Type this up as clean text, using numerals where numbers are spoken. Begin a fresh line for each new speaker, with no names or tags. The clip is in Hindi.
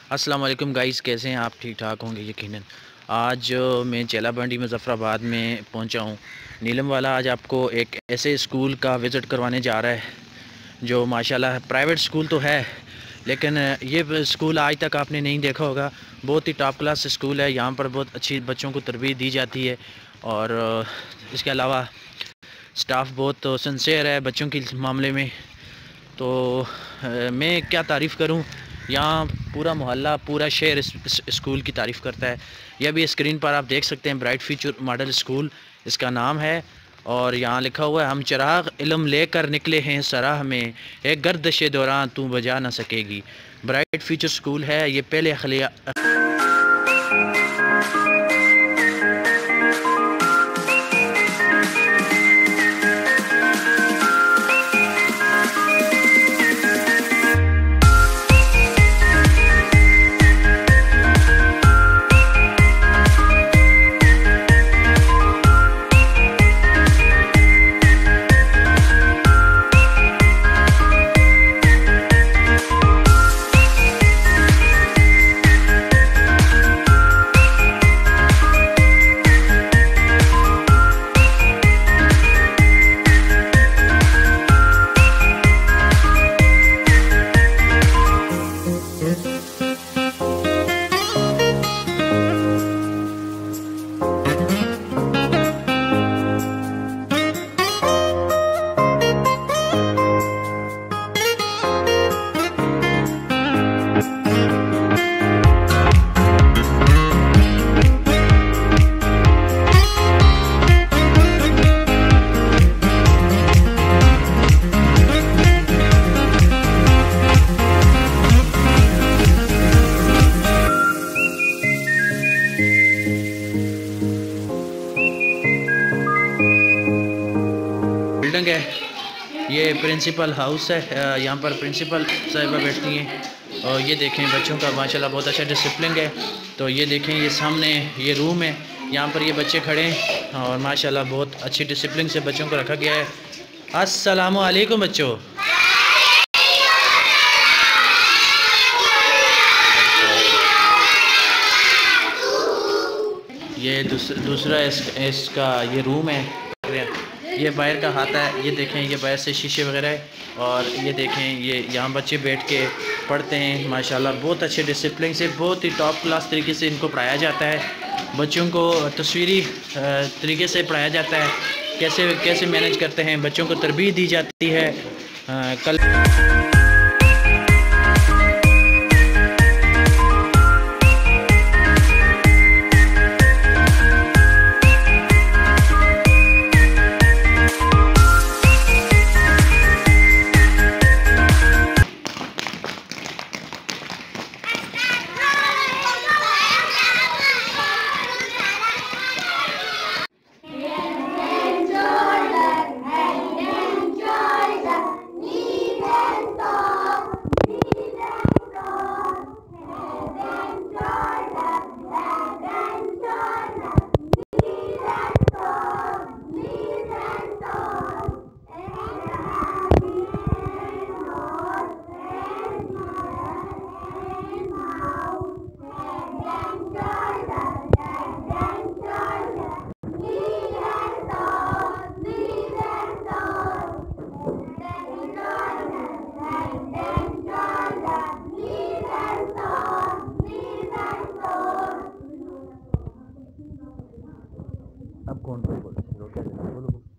अस्सलाम वालेकुम गाइस, कैसे हैं आप? ठीक ठाक होंगे यकीनन। आज मैं चहला बंडी मुज़फ़्फ़राबाद में पहुंचा हूं। नीलम वाला आज आपको एक ऐसे स्कूल का विज़िट करवाने जा रहा है जो माशाल्लाह प्राइवेट स्कूल तो है, लेकिन ये स्कूल आज तक आपने नहीं देखा होगा। बहुत ही टॉप क्लास स्कूल है। यहाँ पर बहुत अच्छी बच्चों को तरबियत दी जाती है और इसके अलावा स्टाफ बहुत सिंसियर है बच्चों के मामले में। तो मैं क्या तारीफ़ करूं, यहाँ पूरा मोहल्ला, पूरा शहर इस स्कूल की तारीफ़ करता है। यह भी स्क्रीन पर आप देख सकते हैं, ब्राइट फ्यूचर मॉडल स्कूल इसका नाम है। और यहाँ लिखा हुआ है, हम चिराग इल्म लेकर निकले हैं सराह में, एक गर्दिश दौरान तू बजा ना सकेगी। ब्राइट फ्यूचर स्कूल है ये। पहले बिल्डिंग है, ये प्रिंसिपल हाउस है। यहाँ पर प्रिंसिपल साहिबा बैठती हैं। और ये देखें बच्चों का माशाल्लाह बहुत अच्छा डिसिप्लिन है। तो ये देखें, ये सामने ये रूम है, यहाँ पर ये बच्चे खड़े हैं और माशाल्लाह बहुत अच्छी डिसिप्लिन से बच्चों को रखा गया है। अस्सलामु अलैकुम बच्चों। ये दूसरा इसका ये रूम है। ये बाहर का हाथ है, ये देखें, ये बाहर से शीशे वगैरह है। और ये देखें, ये यहाँ बच्चे बैठ के पढ़ते हैं माशाल्लाह बहुत अच्छे डिसिप्लिन से, बहुत ही टॉप क्लास तरीके से इनको पढ़ाया जाता है। बच्चों को तस्वीरी तरीके से पढ़ाया जाता है, कैसे कैसे मैनेज करते हैं, बच्चों को तरबियत दी जाती है। कल अब कौन बोलो?